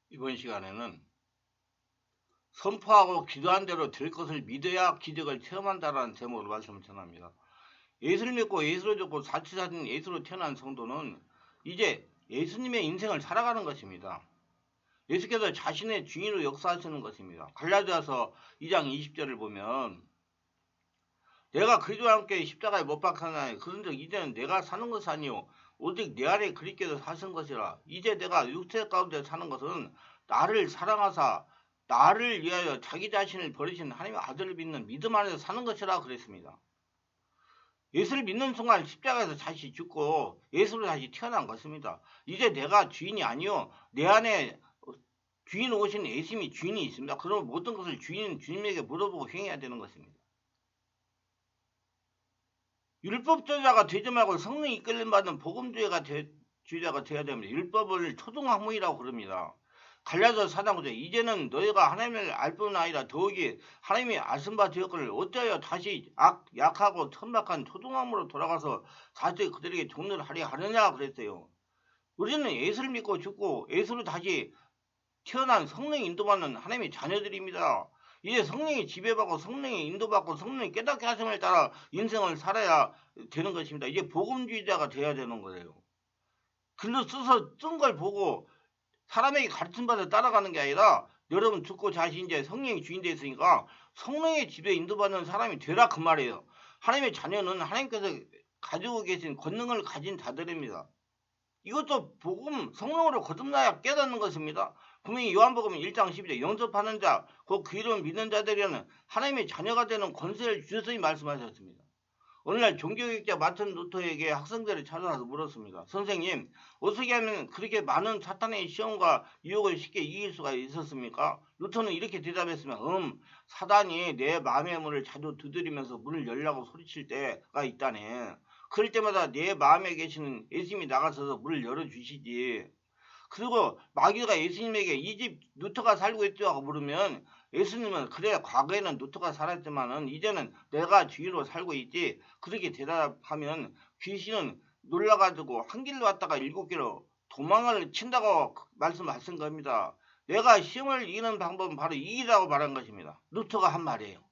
이번 시간에는 선포하고 기도한 대로 될 것을 믿어야 기적을 체험한다라는 제목으로 말씀을 전합니다. 예수를 믿고 예수를 듣고 사치사진 예수로 태어난 성도는 이제 예수님의 인생을 살아가는 것입니다. 예수께서 자신의 주인으로 역사하시는 것입니다. 갈라디아서 2장 20절을 보면 내가 그리스도와 함께 십자가에 못 박혔나니 그런즉 이제는 내가 사는 것이 아니요 오직 내 안에 그리스도께서 사신 것이라. 이제 내가 육체 가운데 사는 것은 나를 사랑하사 나를 위하여 자기 자신을 버리신 하나님의 아들을 믿는 믿음 안에서 사는 것이라 그랬습니다. 예수를 믿는 순간 십자가에서 다시 죽고 예수로 다시 태어난 것입니다. 이제 내가 주인이 아니요 내 안에 주인 오신 예수님이 주인이 있습니다. 그러면 모든 것을 주님에게 물어보고 행해야 되는 것입니다. 율법주의자가 되지 말고 성령이 이끌림 받는 복음주의자가 되어야 됩니다. 율법을 초등학문이라고 그럽니다. 갈라디아서 4장 9절 이제는 너희가 하나님을 알 뿐 아니라 더욱이 하나님이 아신 바 되었거늘 어찌하여 다시 약하고 천박한 초등학문으로 돌아가서 다시 그들에게 종로를 하려 하느냐 그랬어요. 우리는 예수를 믿고 죽고 예수로 다시 태어난 성령이 인도받는 하나님의 자녀들입니다. 이제 성령이 지배받고 성령이 인도받고 성령이 깨닫게 하심을 따라 인생을 살아야 되는 것입니다. 이제 복음주의자가 되어야 되는 거예요. 글로 써서 쓴 걸 보고 사람에게 가르침받아 따라가는 게 아니라 여러분 듣고 자신 이제 성령이 주인 되었으니까 성령의 지배 인도받는 사람이 되라 그 말이에요. 하나님의 자녀는 하나님께서 가지고 계신 권능을 가진 자들입니다. 이것도 복음 성령으로 거듭나야 깨닫는 것입니다. 분명히 요한복음 1장 12절 영접하는 자, 그 이름을 믿는 자들에게는 하나님의 자녀가 되는 권세를 주셨으니 말씀하셨습니다. 오늘날 종교개혁자 마틴 루터에게 학생들이 찾아와서 물었습니다. 선생님, 어떻게 하면 그렇게 많은 사탄의 시험과 유혹을 쉽게 이길 수가 있었습니까? 루터는 이렇게 대답했습니다. 사단이 내 마음의 문을 자주 두드리면서 문을 열라고 소리칠 때가 있다네. 그럴 때마다 내 마음에 계시는 예수님이 나가셔서 문을 열어주시지. 그리고 마귀가 예수님에게 이 집 루터가 살고 있죠 하고 물으면 예수님은 그래 과거에는 루터가 살았지만은 이제는 내가 주인으로 살고 있지. 그렇게 대답하면 귀신은 놀라가지고 한 길로 왔다가 7길로 도망을 친다고 말씀하신 겁니다. 내가 시험을 이기는 방법은 바로 이기라고 말한 것입니다. 루터가 한 말이에요.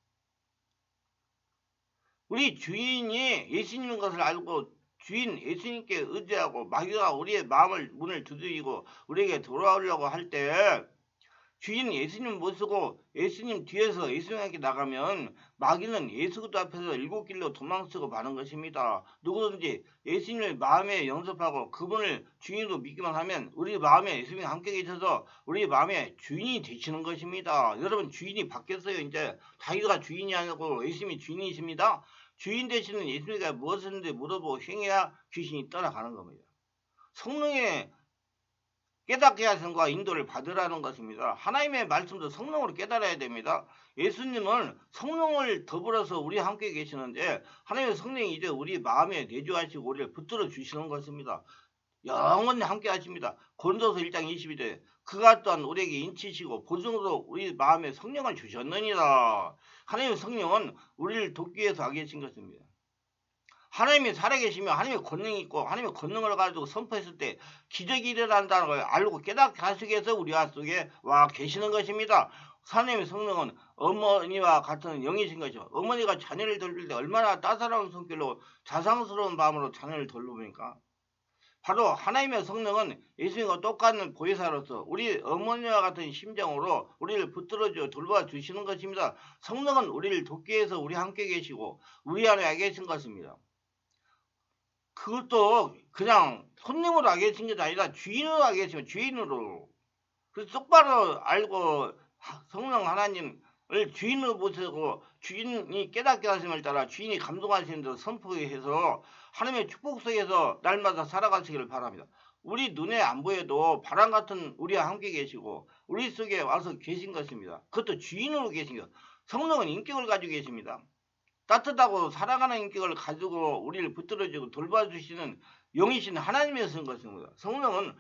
우리 주인이 예수님인 것을 알고 주인 예수님께 의지하고 마귀가 우리의 마음을 문을 두드리고 우리에게 돌아오려고 할 때 주인 예수님 못 쓰고 예수님 뒤에서 예수님에게 나가면 마귀는 예수 그리스도 앞에서 7길로 도망치고 마는 것입니다. 누구든지 예수님을 마음에 영접하고 그분을 주인으로 믿기만 하면 우리 마음에 예수님이 함께 계셔서 우리 마음에 주인이 되시는 것입니다. 여러분 주인이 바뀌었어요. 이제 자기가 주인이 아니고 예수님이 주인이십니다. 주인 되시는 예수님께 무엇인지 물어보고 행해야 귀신이 떠나가는 겁니다. 성령의 깨닫게 하심과 인도를 받으라는 것입니다. 하나님의 말씀도 성령으로 깨달아야 됩니다. 예수님은 성령을 더불어서 우리 함께 계시는데 하나님의 성령이 이제 우리 마음에 내주하시고 우리를 붙들어 주시는 것입니다. 영원히 함께 하십니다. 고린도서 1장 22절 그가 또한 우리에게 인치시고 보증으로 우리 마음에 성령을 주셨느니라. 하나님의 성령은 우리를 돕기 위해서 하게 하신 것입니다. 하나님이 살아계시며 하나님의 권능이 있고 하나님의 권능을 가지고 선포했을 때 기적이 일어난다는 걸 알고 깨닫게 하시기 위해서 우리 속에 와 계시는 것입니다. 하나님의 성령은 어머니와 같은 영이신 것이죠. 어머니가 자녀를 돌볼 때 얼마나 따사로운 손길로 자상스러운 마음으로 자녀를 돌보니까 바로 하나님의 성령은 예수님과 똑같은 보혜사로서 우리 어머니와 같은 심정으로 우리를 붙들어주어 돌봐주시는 것입니다. 성령은 우리를 돕기 위해서 우리 함께 계시고 우리 안에 계신 것입니다. 그것도 그냥 손님으로 하게 계신 게 아니라 주인으로 하게 계시면 주인으로. 그래서 똑바로 알고 성령 하나님을 주인으로 모시고 주인이 깨닫게 하심을 따라 주인이 감동하시는 대로 선포해서 하나님의 축복 속에서 날마다 살아가시기를 바랍니다. 우리 눈에 안 보여도 바람 같은 우리와 함께 계시고 우리 속에 와서 계신 것입니다. 그것도 주인으로 계신 것. 성령은 인격을 가지고 계십니다. 따뜻하고 사랑하는 인격을 가지고 우리를 붙들어주고 돌봐주시는 영이신 하나님의 쓴 것입니다. 성령은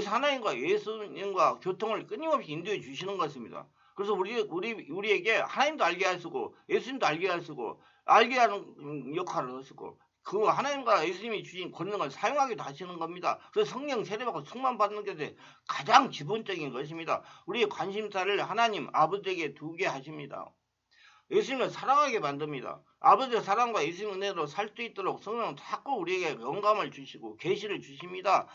하나님과 예수님과 교통을 끊임없이 인도해 주시는 것입니다. 그래서 우리에게 하나님도 알게 하시고 예수님도 알게 하시고 알게 하는 역할을 하시고 그 하나님과 예수님이 주신 권능을 사용하기도 하시는 겁니다. 그래서 성령 세례받고 충만 받는 것이 가장 기본적인 것입니다. 우리의 관심사를 하나님 아버지에게 두게 하십니다. 예수님을 사랑하게 만듭니다. 아버지의 사랑과 예수님 은혜로 살 수 있도록 성령은 자꾸 우리에게 영감을 주시고 계시를 주십니다.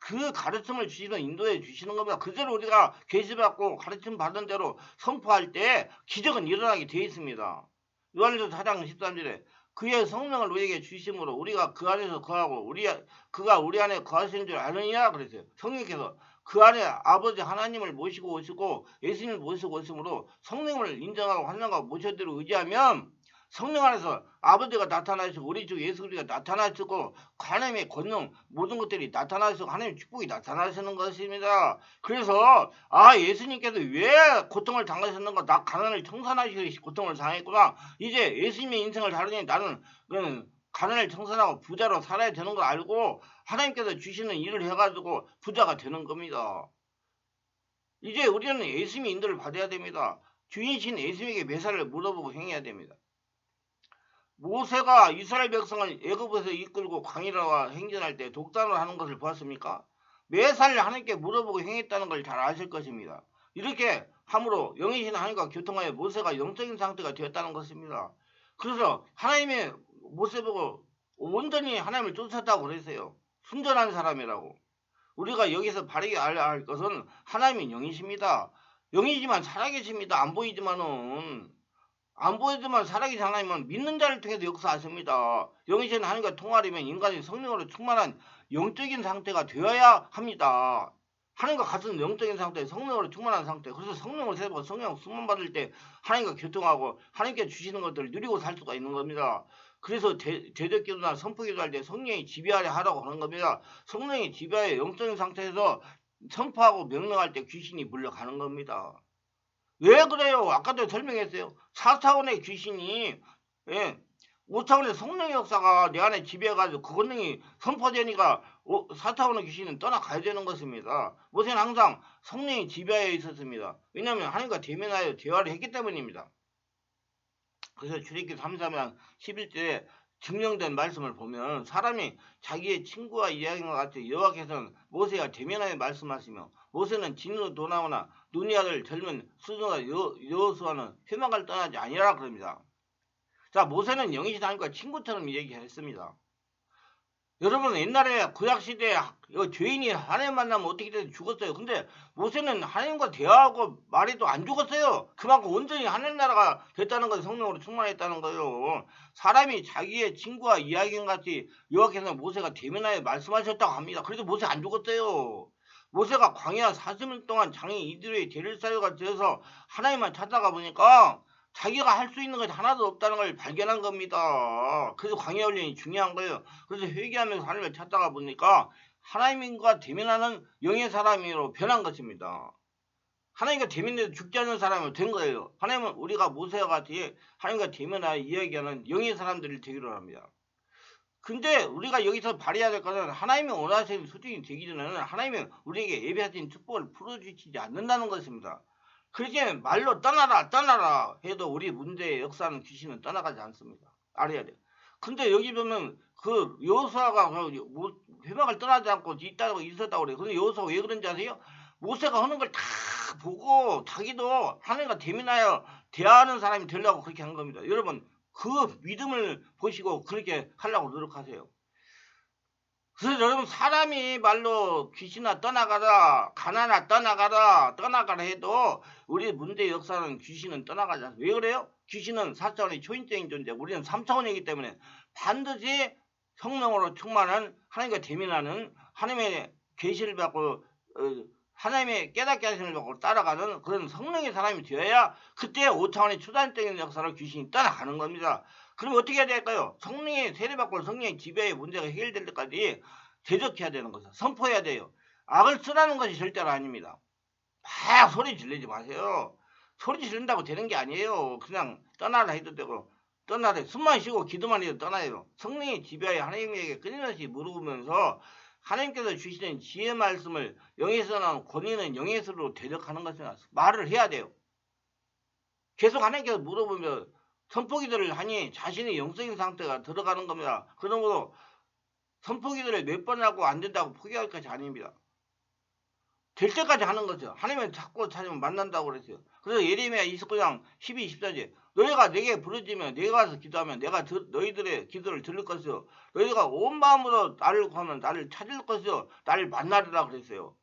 그 가르침을 주시는 인도해 주시는 겁니다. 그대로 우리가 계시받고 가르침 받은 대로 선포할 때 기적은 일어나게 되어 있습니다. 요한일서 4장 13절에 그의 성령을 우리에게 주심으로 우리가 그 안에서 거하고 그가 우리 안에 거하시는 줄 아느냐 그랬어요. 성령께서 그 안에 아버지 하나님을 모시고 오시고 예수님을 모시고 오심으로 성령을 인정하고 하나님과 모셔드리고 의지하면 성령 안에서 아버지가 나타나시고 우리 주 예수 그리스도가 나타나시고 하나님의 권능 모든 것들이 나타나시고 하나님의 축복이 나타나시는 것입니다. 그래서 예수님께서 왜 고통을 당하셨는가? 나 가난을 청산하시기 고통을 당했구나. 이제 예수님의 인생을 다루니 나는 가난을 청산하고 부자로 살아야 되는 걸 알고 하나님께서 주시는 일을 해가지고 부자가 되는 겁니다. 이제 우리는 예수님의 인도를 받아야 됩니다. 주인이신 예수님에게 매사를 물어보고 행해야 됩니다. 모세가 이스라엘 백성을 애굽에서 이끌고 광야와 행진할 때 독단을 하는 것을 보았습니까? 매사를 하나님께 물어보고 행했다는 걸 잘 아실 것입니다. 이렇게 함으로 영이신 하나님과 교통하여 모세가 영적인 상태가 되었다는 것입니다. 그래서 하나님의 모세 보고 온전히 하나님을 쫓았다고 그랬어요. 순전한 사람이라고. 우리가 여기서 바르게 알아야 할 것은 하나님이 영이십니다. 영이지만 살아계십니다. 안 보이지만 살아계신 하나님은 믿는 자를 통해서 역사하십니다. 영이신 하나님과 통하려면 인간이 성령으로 충만한 영적인 상태가 되어야 합니다. 하나님과 같은 영적인 상태, 성령으로 충만한 상태. 그래서 성령을 세우고 성령 수만 받을 때 하나님과 교통하고 하나님께 주시는 것들을 누리고 살 수가 있는 겁니다. 그래서 대적기도나 선포기도 할 때 성령이 지배하려 하라고 하는 겁니다. 성령이 지배하여 영적인 상태에서 선포하고 명령할 때 귀신이 물러가는 겁니다. 왜 그래요? 아까도 설명했어요. 4차원의 귀신이 5차원의 성령의 역사가 내 안에 지배해가지고 그 권능이 선포되니까 4차원의 귀신은 떠나가야 되는 것입니다. 모세는 항상 성령이 지배하여 있었습니다. 왜냐하면 하나님과 대면하여 대화를 했기 때문입니다. 그래서 출애굽기 33장 11절에 증명된 말씀을 보면 사람이 자기의 친구와 이야기와 같이 여호와께서는 모세와 대면하여 말씀하시며 모세는 진으로 도나오나 눈이 아들 젊은 수정과 여호수아는 회막을 떠나지 아니하라 그럽니다. 자, 모세는 영이신 하나님과 친구처럼 얘기했습니다. 여러분 옛날에 구약시대에 죄인이 하나님 만나면 어떻게 돼서 죽었어요. 근데 모세는 하나님과 대화하고 말해도 안 죽었어요. 그만큼 온전히 하나님 나라가 됐다는 것이 성령으로 충만했다는 거예요. 사람이 자기의 친구와 이야기같이 여호와께서 모세가 대면하여 말씀하셨다고 합니다. 그래도 모세 안 죽었어요. 모세가 광야 40일 동안 장인 이드로의 대릴사유가 되어서 하나님만 찾아가 보니까 자기가 할 수 있는 것이 하나도 없다는 걸 발견한 겁니다. 그래서 광야 훈련이 중요한 거예요. 그래서 회개하면서 하나님을 찾다가 보니까 하나님과 대면하는 영의 사람으로 변한 것입니다. 하나님과 대면해서 죽지 않는 사람이 된 거예요. 하나님은 우리가 모세와 같이 하나님과 대면하여 이야기하는 영의 사람들을 되기로 합니다. 근데 우리가 여기서 발휘해야 될 것은 하나님이 원하시는 수준이 되기 전에는 하나님이 우리에게 예배하신 축복을 풀어주시지 않는다는 것입니다. 그렇게 말로 떠나라 해도 우리 문제의 역사는 귀신은 떠나가지 않습니다. 알아야 돼요. 근데 여기 보면 그 여호수아가 회막을 떠나지 않고 있었다고 그래요. 근데 여호수아가 왜 그런지 아세요? 모세가 하는 걸 다 보고 자기도 하나님과 대면하여 대화하는 사람이 되려고 그렇게 한 겁니다. 여러분 그 믿음을 보시고 그렇게 하려고 노력하세요. 그래서 여러분 사람이 말로 귀신아 떠나가라 가나나 떠나가라 해도 우리 문제의 역사는 귀신은 떠나가지 않습니다. 왜 그래요? 귀신은 4차원의 초인적인 존재, 우리는 3차원이기 때문에 반드시 성령으로 충만한 하나님과 대면하는 하나님의 계시를 받고 하나님의 깨닫게 하심을 받고 따라가는 그런 성령의 사람이 되어야 그때 5차원의 초단적인 역사로 귀신이 떠나가는 겁니다. 그럼 어떻게 해야 될까요? 성령의 세례받고 성령의 지배의 문제가 해결될 때까지 대적해야 되는 것을 선포해야 돼요. 악을 쓰라는 것이 절대로 아닙니다. 막 소리 지르지 마세요. 소리 지른다고 되는 게 아니에요. 그냥 떠나라 해도 되고 떠나라 숨만 쉬고 기도만 해도 떠나요. 성령의 지배하여 하나님에게 끊임없이 물어보면서 하나님께서 주시는 지혜 말씀을 영에서 나온 권위는 영에서로 대적하는 것은 말을 해야 돼요. 계속 하나님께서 물어보면 선포기도를 하니 자신의 영적인 상태가 들어가는 겁니다. 그러므로 선포기도를 몇 번 하고 안 된다고 포기할 것이 아닙니다. 될 때까지 하는 거죠. 하나님은 자꾸 찾으면 만난다고 그랬어요. 그래서 예레미야 29장 12, 14절 너희가 내게 부르짖으면 내가 와서 기도하면 내가 너희들의 기도를 들을 것이요 너희가 온 마음으로 나를 구하면 나를 찾을 것이요 나를 만나리라 그랬어요.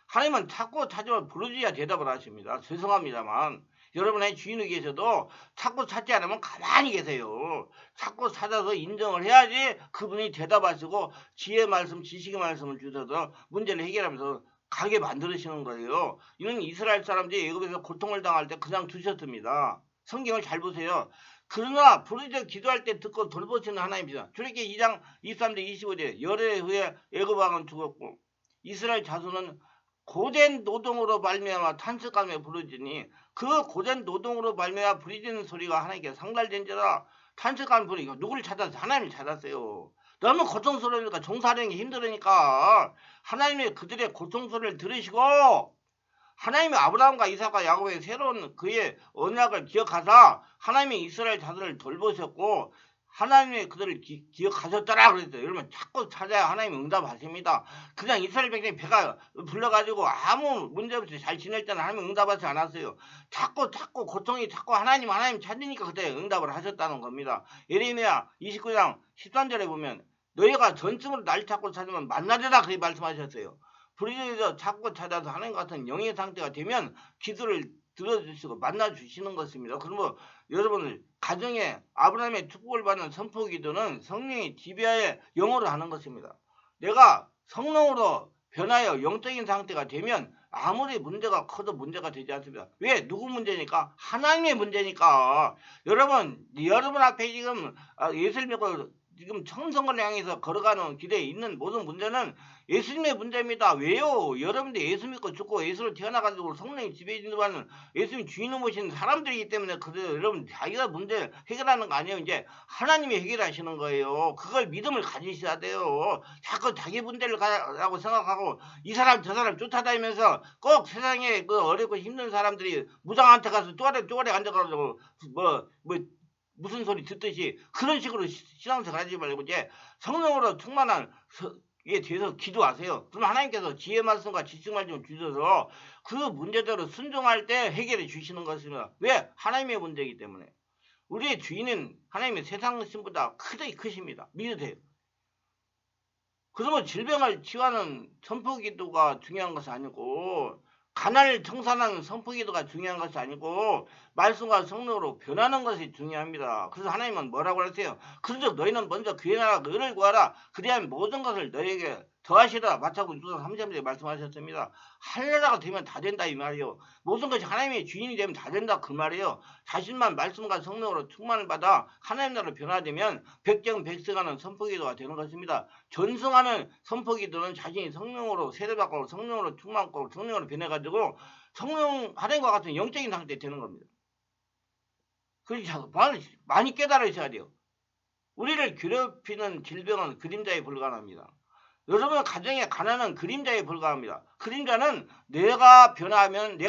하나님은 자꾸 찾으면 부르짖어야 대답을 하십니다. 죄송합니다만 여러분의 주인이 계셔도 자꾸 찾지 않으면 가만히 계세요. 자꾸 찾아서 인정을 해야지 그분이 대답하시고 지혜의 말씀, 지식의 말씀을 주셔서 문제를 해결하면서 가게 만들으시는 거예요. 이는 이스라엘 사람들이 애굽에서 고통을 당할 때 그냥 두셨습니다. 성경을 잘 보세요. 그러나 부르짖어 기도할 때 듣고 돌보시는 하나님입니다. 출애굽기 2장 23절 25절 열흘 후에 애굽 왕은 죽었고 이스라엘 자손은 고된 노동으로 말미암아 탄식하며 부르짖으니 그 고된 노동으로 말미암아 부르짖는 소리가 하나님께 상달된지라. 탄식하는 소리가 누구를 찾아서 하나님을 찾았어요. 너무 고통스러우니까 종사하는 게 힘들으니까 하나님이 그들의 고통소리를 들으시고 하나님이 아브라함과 이삭과 야곱의 새로운 그의 언약을 기억하사 하나님이 이스라엘 자손을 돌보셨고 하나님이 그들을 기억하셨더라 그랬어요. 여러분 자꾸 찾아야 하나님이 응답하십니다. 그냥 이스라엘 백성이 배가 불러가지고 아무 문제없이 잘 지낼 때는 하나님이 응답하지 않았어요. 자꾸 고통이 자꾸 하나님 찾으니까 그때 응답을 하셨다는 겁니다. 예레미야 29장 13절에 보면 너희가 전심으로 날 찾고 찾으면 만나리라 그렇게 말씀하셨어요. 부르짖어서 자꾸 찾아서 하나님 같은 영의 상태가 되면 기도를 들어주시고 만나주시는 것입니다. 그러면 여러분들 가정에 아브라함의 축복을 받는 선포기도는 성령이 지배하에 영어로 하는 것입니다. 내가 성령으로 변하여 영적인 상태가 되면 아무리 문제가 커도 문제가 되지 않습니다. 왜? 누구 문제니까? 하나님의 문제니까. 여러분 앞에 지금 예수를 믿고 지금 천성을 향해서 걸어가는 길에 있는 모든 문제는 예수님의 문제입니다. 왜요? 여러분들 예수 믿고 죽고 예수로 태어나가지고 성령이 지배진다는 예수님 주인을 모시는 사람들이기 때문에 그래서 여러분 자기가 문제 해결하는 거 아니에요. 이제 하나님이 해결하시는 거예요. 그걸 믿음을 가지셔야 돼요. 자꾸 자기 문제를 가라고 생각하고 이 사람 저 사람 쫓아다니면서 꼭 세상에 그 어렵고 힘든 사람들이 무당한테 가서 쪼가리 앉아가지고 무슨 소리 듣듯이 그런 식으로 신앙생활 하지 말고 이제 성령으로 충만한 에 대해서 기도하세요. 그럼 하나님께서 지혜 말씀과 지식 말씀을 주셔서 그 문제대로 순종할 때 해결해 주시는 것입니다. 왜? 하나님의 문제이기 때문에. 우리의 주인은 하나님의 세상 신보다 크십니다. 믿으세요. 그러면 질병을 치유하는 선포기도가 중요한 것이 아니고 가난을 청산하는 선포기도가 중요한 것이 아니고 말씀과 성령으로 변하는 것이 중요합니다. 그래서 하나님은 뭐라고 하세요? 그런즉 너희는 먼저 그의 나라 의를 구하라. 그리하면 모든 것을 너희에게 더하시라. 마태복음 6장 3절에 말씀하셨습니다. 할례라가 되면 다 된다 이 말이에요. 모든 것이 하나님의 주인이 되면 다 된다 그 말이에요. 자신만 말씀과 성령으로 충만을 받아 하나님 나라로 변화되면 백정백승하는 선포기도가 되는 것입니다. 전승하는 선포기도는 자신이 성령으로 세례받고 성령으로 충만하고 성령으로 변해가지고 성령 하나님과 같은 영적인 상태에 되는 겁니다. 그래서 많이 깨달으셔야 돼요. 우리를 괴롭히는 질병은 그림자에 불과합니다. 여러분 가정의 가난은 그림자에 불과합니다. 그림자는 내가 변하면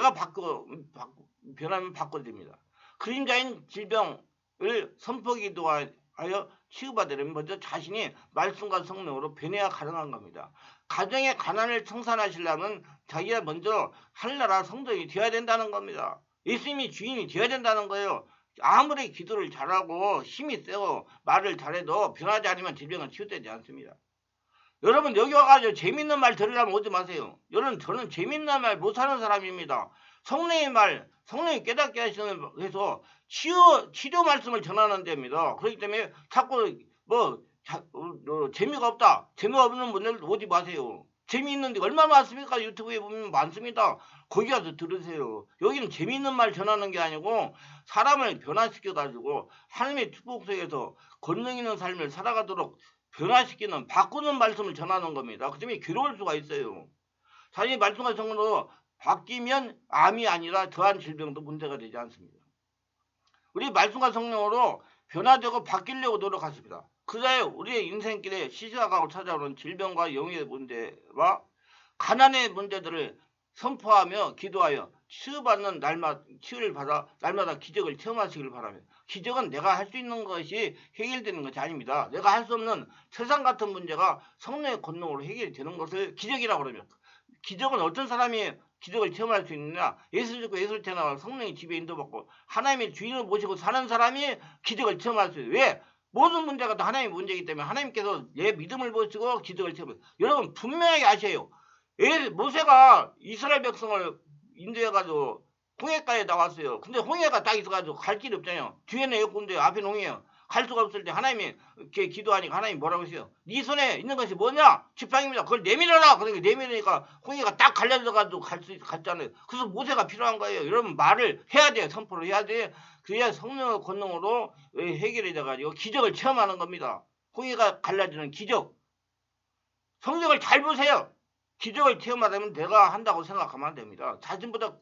변하면 바꿔집니다. 그림자인 질병을 선포기도하여 치유받으려면 먼저 자신이 말씀과 성령으로 변해야 가능한 겁니다. 가정의 가난을 청산하시려면 자기가 먼저 할나라 성도이 되어야 된다는 겁니다. 예수님이 주인이 되어야 된다는 거예요. 아무리 기도를 잘하고 힘이 세고 말을 잘해도 변하지 않으면 질병은 치유되지 않습니다. 여러분 여기 와가지고 재밌는 말 들으려면 오지 마세요. 여러분 저는 재밌는 말 못하는 사람입니다. 성령이 깨닫게 하시는 해서 치료 말씀을 전하는 데입니다. 그렇기 때문에 자꾸 재미가 없다. 재미가 없는 분들 오지 마세요. 재미있는 데 얼마나 많습니까? 유튜브에 보면 많습니다. 거기 가서 들으세요. 여기는 재미있는 말 전하는 게 아니고 사람을 변화시켜가지고 하나님의 축복 속에서 권능 있는 삶을 살아가도록 변화시키는 바꾸는 말씀을 전하는 겁니다. 그 때문에 괴로울 수가 있어요. 자신이 말씀과 성령으로 바뀌면 암이 아니라 더한 질병도 문제가 되지 않습니다. 우리 말씀과 성령으로 변화되고 바뀌려고 노력하십니다. 그래야 우리의 인생길에 시시각각으로 찾아오는 질병과 영의 문제와 가난의 문제들을 선포하며 기도하여 치유받는 날마다 치유를 받아 날마다 기적을 체험하시길 바랍니다. 기적은 내가 할 수 있는 것이 해결되는 것이 아닙니다. 내가 할 수 없는 세상 같은 문제가 성령의 권능으로 해결이 되는 것을 기적이라고 그러면 기적은 어떤 사람이 기적을 체험할 수 있느냐? 예수 믿고 예수를 태어나고 성령의 지배 인도받고 하나님의 주인을 모시고 사는 사람이 기적을 체험할 수 있어요. 왜? 모든 문제가 다 하나님의 문제이기 때문에 하나님께서 내 믿음을 보시고 기적을 체험해요. 여러분 분명하게 아셔요. 모세가 이스라엘 백성을 인도해가지고 홍해가에 나왔어요. 근데 홍해가 딱 있어가지고 갈 길이 없잖아요. 뒤에는 애굽인데 앞에는 홍해예요. 갈 수가 없을 때 하나님이 이렇게 기도하니까 하나님 뭐라고 했어요? 네 손에 있는 것이 뭐냐? 지팡이입니다. 그걸 내밀어라. 그러니까 내밀으니까 홍해가 딱 갈라져가지고 갔잖아요. 그래서 모세가 필요한 거예요. 여러분 말을 해야 돼요. 선포를 해야 돼. 그래야 성령의 권능으로 해결이 돼가지고 기적을 체험하는 겁니다. 홍해가 갈라지는 기적. 성경을 잘 보세요. 기적을 체험하려면 내가 한다고 생각하면 안 됩니다. 자신보다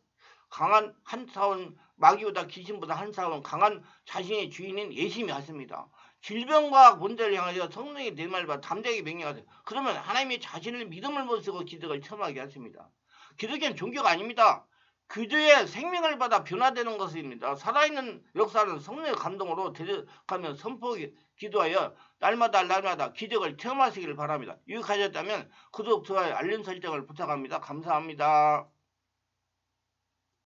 강한 한사원 마귀보다 귀신보다 한사원 강한 자신의 주인인 예수님이 하십니다. 질병과 문제를 향하여 성령이 내 말과 담대하게 명령하세요. 그러면 하나님이 자신을 믿음을 모시고 기적을 체험하게 하십니다. 기적은 종교가 아닙니다. 그저의 생명을 받아 변화되는 것입니다. 살아있는 역사는 성령의 감동으로 대적하며 선포 기도하여 날마다 기적을 체험하시기를 바랍니다. 유익하셨다면 구독, 좋아요, 알림 설정을 부탁합니다. 감사합니다.